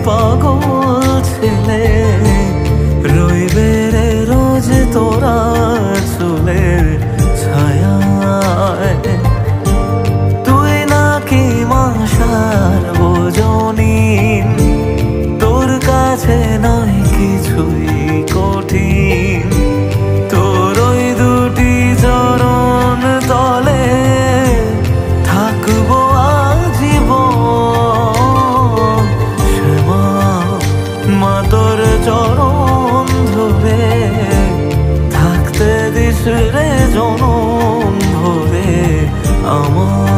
পাগল ছেলে রইবে রে রোজ তোরা চুলের ছায়ায়। তুই নাকি মাসার বোঝনিন, তোর কাছে নয় কিছুই কঠিন। তোর ওই দুটি চরণ তলে থাকবো আজীবন। শ্যামা মা তোর চরণ ধরে থাকতে দিস রে জনম ভরে আমার।